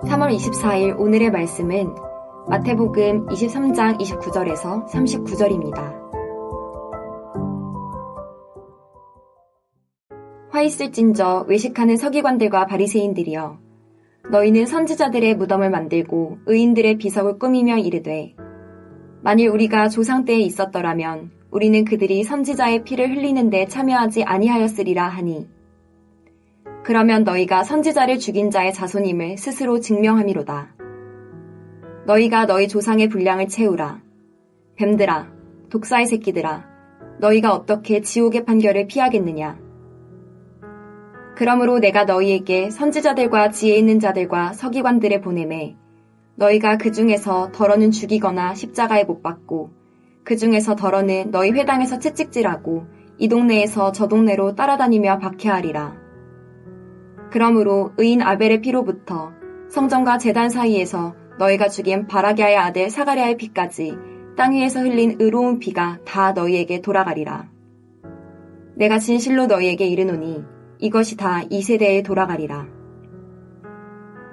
3월 24일 오늘의 말씀은 마태복음 23장 29절에서 39절입니다. 화 있을진저 외식하는 서기관들과 바리새인들이여, 너희는 선지자들의 무덤을 만들고 의인들의 비석을 꾸미며 이르되, 만일 우리가 조상 때에 있었더라면 우리는 그들이 선지자의 피를 흘리는 데 참여하지 아니하였으리라 하니, 그러면 너희가 선지자를 죽인 자의 자손임을 스스로 증명함이로다. 너희가 너희 조상의 분량을 채우라. 뱀들아, 독사의 새끼들아, 너희가 어떻게 지옥의 판결을 피하겠느냐. 그러므로 내가 너희에게 선지자들과 지혜 있는 자들과 서기관들을 보내매, 너희가 그 중에서 더러는 죽이거나 십자가에 못 박고, 그 중에서 더러는 너희 회당에서 채찍질하고 이 동네에서 저 동네로 따라다니며 박해하리라. 그러므로 의인 아벨의 피로부터 성전과 제단 사이에서 너희가 죽인 바라기아의 아들 사가랴의 피까지 땅 위에서 흘린 의로운 피가 다 너희에게 돌아가리라. 내가 진실로 너희에게 이르노니 이것이 다 이 세대에 돌아가리라.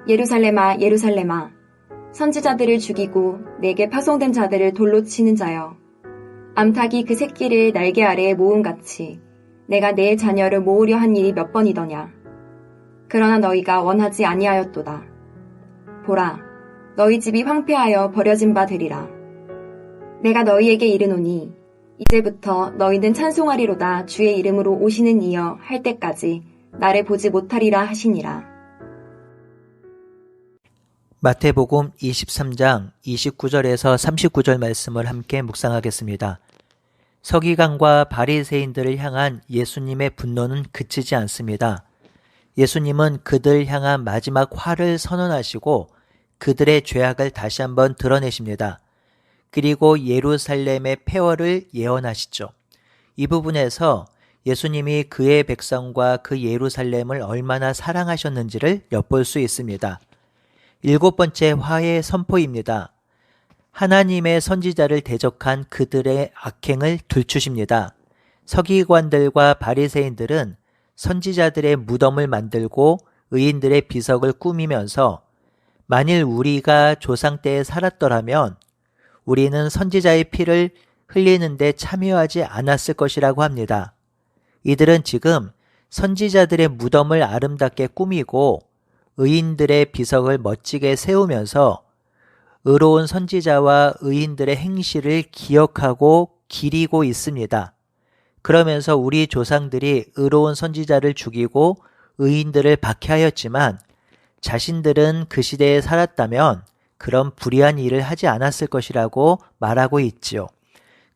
예루살렘아, 예루살렘아, 선지자들을 죽이고 내게 파송된 자들을 돌로 치는 자여, 암탉이 그 새끼를 날개 아래에 모음같이 내가 내 자녀를 모으려 한 일이 몇 번이더냐. 그러나 너희가 원하지 아니하였도다. 보라, 너희 집이 황폐하여 버려진 바 되리라. 내가 너희에게 이르노니 이제부터 너희는 찬송하리로다 주의 이름으로 오시는 이여 할 때까지 나를 보지 못하리라 하시니라. 마태복음 23장 29절에서 39절 말씀을 함께 묵상하겠습니다. 서기관과 바리새인들을 향한 예수님의 분노는 그치지 않습니다. 예수님은 그들 향한 마지막 화를 선언하시고 그들의 죄악을 다시 한번 드러내십니다. 그리고 예루살렘의 폐허를 예언하시죠. 이 부분에서 예수님이 그의 백성과 그 예루살렘을 얼마나 사랑하셨는지를 엿볼 수 있습니다. 7번째 화의 선포입니다. 하나님의 선지자를 대적한 그들의 악행을 들추십니다. 서기관들과 바리새인들은 선지자들의 무덤을 만들고 의인들의 비석을 꾸미면서 만일 우리가 조상 때에 살았더라면 우리는 선지자의 피를 흘리는데 참여하지 않았을 것이라고 합니다. 이들은 지금 선지자들의 무덤을 아름답게 꾸미고 의인들의 비석을 멋지게 세우면서 의로운 선지자와 의인들의 행실을 기억하고 기리고 있습니다. 그러면서 우리 조상들이 의로운 선지자를 죽이고 의인들을 박해하였지만 자신들은 그 시대에 살았다면 그런 불의한 일을 하지 않았을 것이라고 말하고 있지요.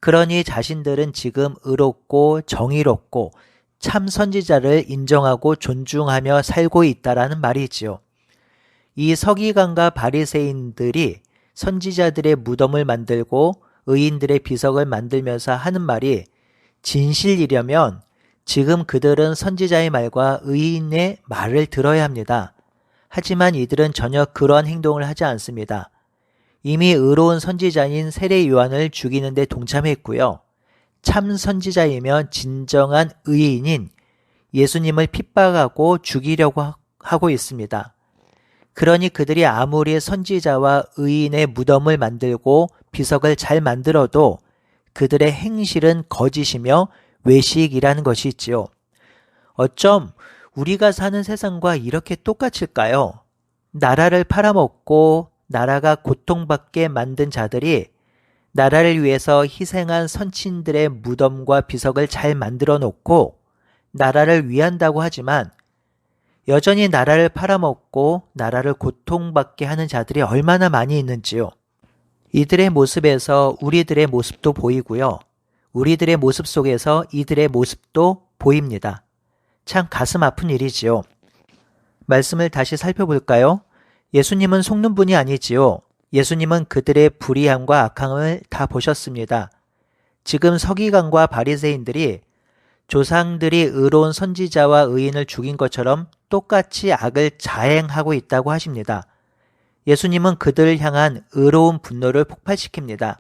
그러니 자신들은 지금 의롭고 정의롭고 참 선지자를 인정하고 존중하며 살고 있다라는 말이지요. 이 서기관과 바리새인들이 선지자들의 무덤을 만들고 의인들의 비석을 만들면서 하는 말이 진실이려면 지금 그들은 선지자의 말과 의인의 말을 들어야 합니다. 하지만 이들은 전혀 그러한 행동을 하지 않습니다. 이미 의로운 선지자인 세례 요한을 죽이는 데 동참했고요. 참 선지자이며 진정한 의인인 예수님을 핍박하고 죽이려고 하고 있습니다. 그러니 그들이 아무리 선지자와 의인의 무덤을 만들고 비석을 잘 만들어도 그들의 행실은 거짓이며 외식이라는 것이 있지요. 어쩜 우리가 사는 세상과 이렇게 똑같을까요? 나라를 팔아먹고 나라가 고통받게 만든 자들이 나라를 위해서 희생한 선친들의 무덤과 비석을 잘 만들어 놓고 나라를 위한다고 하지만 여전히 나라를 팔아먹고 나라를 고통받게 하는 자들이 얼마나 많이 있는지요. 이들의 모습에서 우리들의 모습도 보이고요. 우리들의 모습 속에서 이들의 모습도 보입니다. 참 가슴 아픈 일이지요. 말씀을 다시 살펴볼까요? 예수님은 속는 분이 아니지요. 예수님은 그들의 불의함과 악함을 다 보셨습니다. 지금 서기관과 바리새인들이 조상들이 의로운 선지자와 의인을 죽인 것처럼 똑같이 악을 자행하고 있다고 하십니다. 예수님은 그들을 향한 의로운 분노를 폭발시킵니다.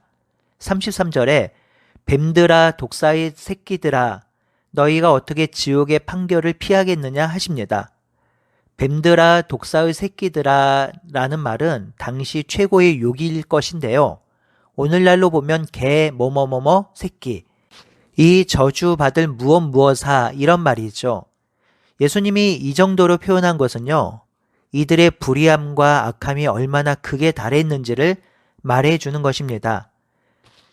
33절에 뱀들아 독사의 새끼들아 너희가 어떻게 지옥의 판결을 피하겠느냐 하십니다. 뱀들아 독사의 새끼들아 라는 말은 당시 최고의 욕일 것인데요. 오늘날로 보면 개 뭐뭐뭐뭐 새끼, 이 저주받을 무엇무엇하 이런 말이죠. 예수님이 이 정도로 표현한 것은요, 이들의 불의함과 악함이 얼마나 극에 달했는지를 말해주는 것입니다.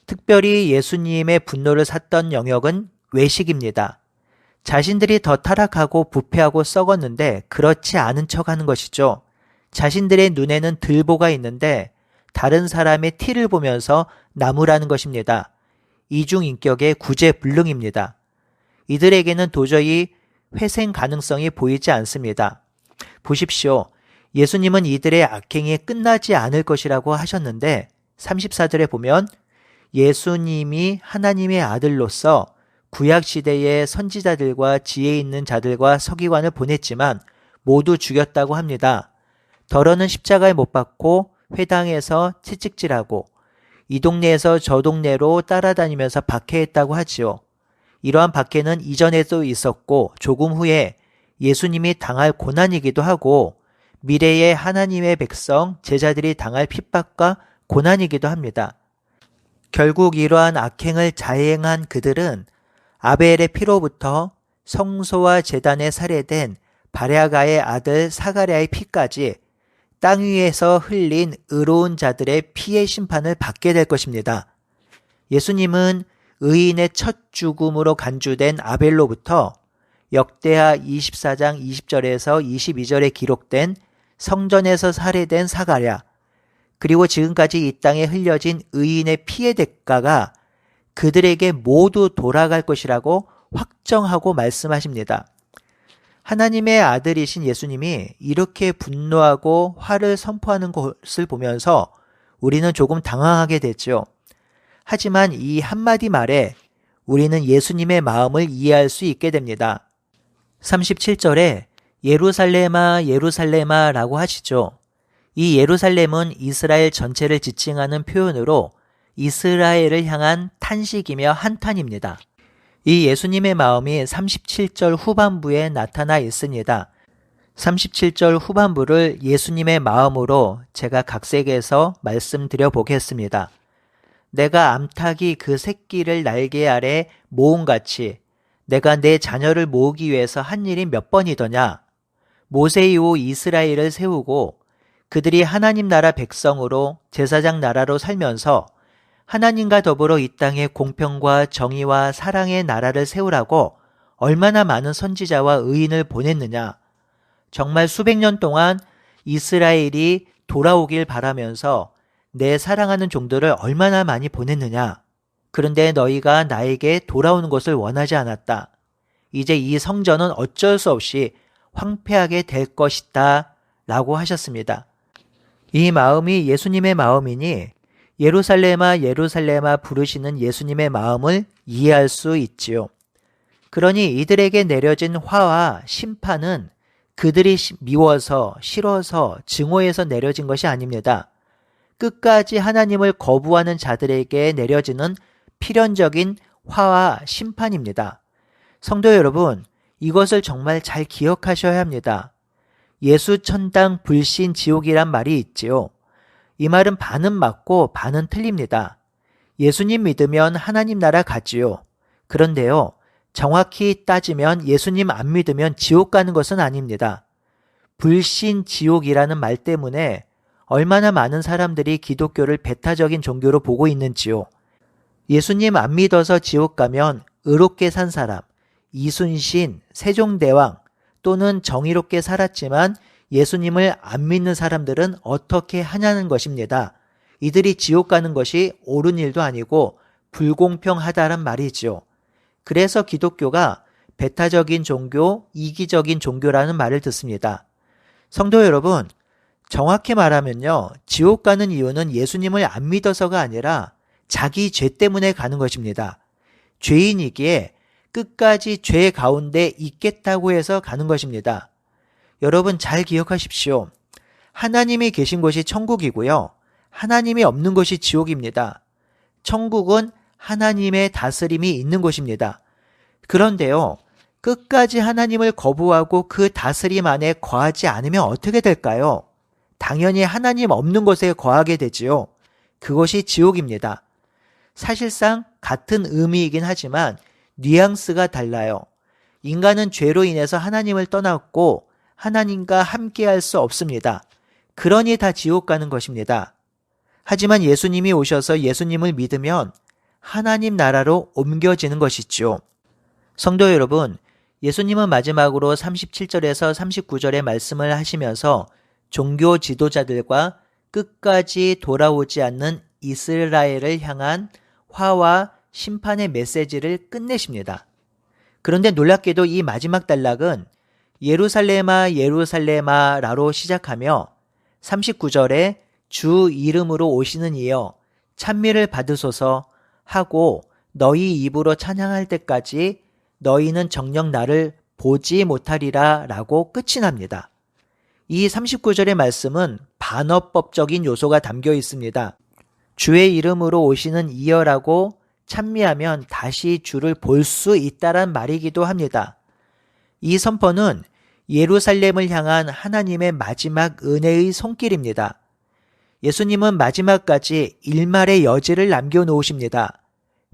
특별히 예수님의 분노를 샀던 영역은 외식입니다. 자신들이 더 타락하고 부패하고 썩었는데 그렇지 않은 척하는 것이죠. 자신들의 눈에는 들보가 있는데 다른 사람의 티를 보면서 나무라는 것입니다. 이중인격의 구제불능입니다. 이들에게는 도저히 회생 가능성이 보이지 않습니다. 보십시오. 예수님은 이들의 악행이 끝나지 않을 것이라고 하셨는데 34절에 보면 예수님이 하나님의 아들로서 구약시대의 선지자들과 지혜 있는 자들과 서기관을 보냈지만 모두 죽였다고 합니다. 더러는 십자가에 못 박고 회당에서 채찍질하고 이 동네에서 저 동네로 따라다니면서 박해했다고 하지요. 이러한 박해는 이전에도 있었고 조금 후에 예수님이 당할 고난이기도 하고 미래의 하나님의 백성, 제자들이 당할 핍박과 고난이기도 합니다. 결국 이러한 악행을 자행한 그들은 아벨의 피로부터 성소와 제단에 살해된 바랴가의 아들 사가랴의 피까지 땅 위에서 흘린 의로운 자들의 피의 심판을 받게 될 것입니다. 예수님은 의인의 첫 죽음으로 간주된 아벨로부터 역대하 24장 20절에서 22절에 기록된 성전에서 살해된 사가랴, 그리고 지금까지 이 땅에 흘려진 의인의 피의 대가가 그들에게 모두 돌아갈 것이라고 확정하고 말씀하십니다. 하나님의 아들이신 예수님이 이렇게 분노하고 화를 선포하는 것을 보면서 우리는 조금 당황하게 됐죠. 하지만 이 한마디 말에 우리는 예수님의 마음을 이해할 수 있게 됩니다. 37절에 예루살렘아 예루살렘아 라고 하시죠. 이 예루살렘은 이스라엘 전체를 지칭하는 표현으로 이스라엘을 향한 탄식이며 한탄입니다. 이 예수님의 마음이 37절 후반부에 나타나 있습니다. 37절 후반부를 예수님의 마음으로 제가 각색해서 말씀드려 보겠습니다. 내가 암탉이 그 새끼를 날개 아래 모음같이 내가 내 자녀를 모으기 위해서 한 일이 몇 번이더냐. 모세 이후 이스라엘을 세우고 그들이 하나님 나라 백성으로 제사장 나라로 살면서 하나님과 더불어 이 땅에 공평과 정의와 사랑의 나라를 세우라고 얼마나 많은 선지자와 의인을 보냈느냐. 정말 수백 년 동안 이스라엘이 돌아오길 바라면서 내 사랑하는 종들을 얼마나 많이 보냈느냐. 그런데 너희가 나에게 돌아오는 것을 원하지 않았다. 이제 이 성전은 어쩔 수 없이 황폐하게 될 것이다 라고 하셨습니다. 이 마음이 예수님의 마음이니 예루살렘아 예루살렘아 부르시는 예수님의 마음을 이해할 수 있지요. 그러니 이들에게 내려진 화와 심판은 그들이 미워서 싫어서 증오해서 내려진 것이 아닙니다. 끝까지 하나님을 거부하는 자들에게 내려지는 필연적인 화와 심판입니다. 성도 여러분, 이것을 정말 잘 기억하셔야 합니다. 예수 천당 불신 지옥이란 말이 있지요. 이 말은 반은 맞고 반은 틀립니다. 예수님 믿으면 하나님 나라 가지요. 그런데요, 정확히 따지면 예수님 안 믿으면 지옥 가는 것은 아닙니다. 불신 지옥이라는 말 때문에 얼마나 많은 사람들이 기독교를 배타적인 종교로 보고 있는지요. 예수님 안 믿어서 지옥 가면 의롭게 산 사람, 이순신, 세종대왕 또는 정의롭게 살았지만 예수님을 안 믿는 사람들은 어떻게 하냐는 것입니다. 이들이 지옥 가는 것이 옳은 일도 아니고 불공평하다란 말이죠. 그래서 기독교가 배타적인 종교, 이기적인 종교라는 말을 듣습니다. 성도 여러분, 정확히 말하면요, 지옥 가는 이유는 예수님을 안 믿어서가 아니라 자기 죄 때문에 가는 것입니다. 죄인이기에 끝까지 죄 가운데 있겠다고 해서 가는 것입니다. 여러분 잘 기억하십시오. 하나님이 계신 곳이 천국이고요. 하나님이 없는 곳이 지옥입니다. 천국은 하나님의 다스림이 있는 곳입니다. 그런데요, 끝까지 하나님을 거부하고 그 다스림 안에 거하지 않으면 어떻게 될까요? 당연히 하나님 없는 곳에 거하게 되지요. 그것이 지옥입니다. 사실상 같은 의미이긴 하지만 뉘앙스가 달라요. 인간은 죄로 인해서 하나님을 떠났고 하나님과 함께할 수 없습니다. 그러니 다 지옥 가는 것입니다. 하지만 예수님이 오셔서 예수님을 믿으면 하나님 나라로 옮겨지는 것이죠. 성도 여러분, 예수님은 마지막으로 37절에서 39절의 말씀을 하시면서 종교 지도자들과 끝까지 돌아오지 않는 이스라엘을 향한 화와 심판의 메시지를 끝내십니다. 그런데 놀랍게도 이 마지막 단락은 예루살렘아 예루살렘아 라로 시작하며 39절에 주 이름으로 오시는 이여 찬미를 받으소서 하고 너희 입으로 찬양할 때까지 너희는 정녕 나를 보지 못하리라 라고 끝이 납니다. 이 39절의 말씀은 반어법적인 요소가 담겨 있습니다. 주의 이름으로 오시는 이여라고 찬미하면 다시 주를 볼 수 있다란 말이기도 합니다. 이 선포는 예루살렘을 향한 하나님의 마지막 은혜의 손길입니다. 예수님은 마지막까지 일말의 여지를 남겨놓으십니다.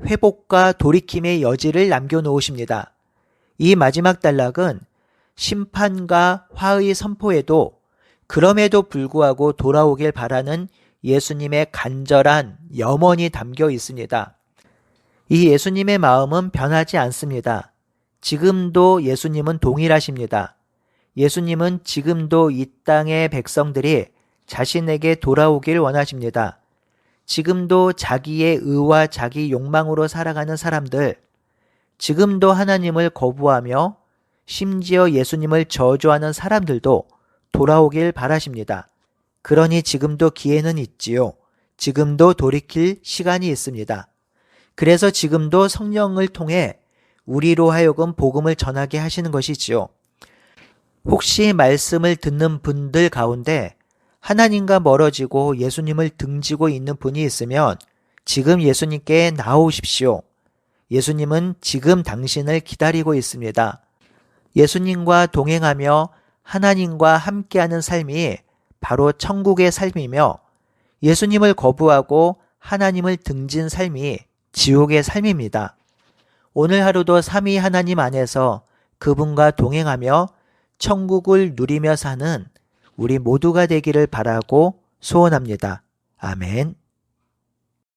회복과 돌이킴의 여지를 남겨놓으십니다. 이 마지막 단락은 심판과 화의 선포에도 그럼에도 불구하고 돌아오길 바라는 예수님의 간절한 염원이 담겨 있습니다. 이 예수님의 마음은 변하지 않습니다. 지금도 예수님은 동일하십니다. 예수님은 지금도 이 땅의 백성들이 자신에게 돌아오길 원하십니다. 지금도 자기의 의와 자기 욕망으로 살아가는 사람들, 지금도 하나님을 거부하며 심지어 예수님을 저주하는 사람들도 돌아오길 바라십니다. 그러니 지금도 기회는 있지요. 지금도 돌이킬 시간이 있습니다. 그래서 지금도 성령을 통해 우리로 하여금 복음을 전하게 하시는 것이지요. 혹시 말씀을 듣는 분들 가운데 하나님과 멀어지고 예수님을 등지고 있는 분이 있으면 지금 예수님께 나오십시오. 예수님은 지금 당신을 기다리고 있습니다. 예수님과 동행하며 하나님과 함께하는 삶이 바로 천국의 삶이며 예수님을 거부하고 하나님을 등진 삶이 지옥의 삶입니다. 오늘 하루도 삼위 하나님 안에서 그분과 동행하며 천국을 누리며 사는 우리 모두가 되기를 바라고 소원합니다. 아멘.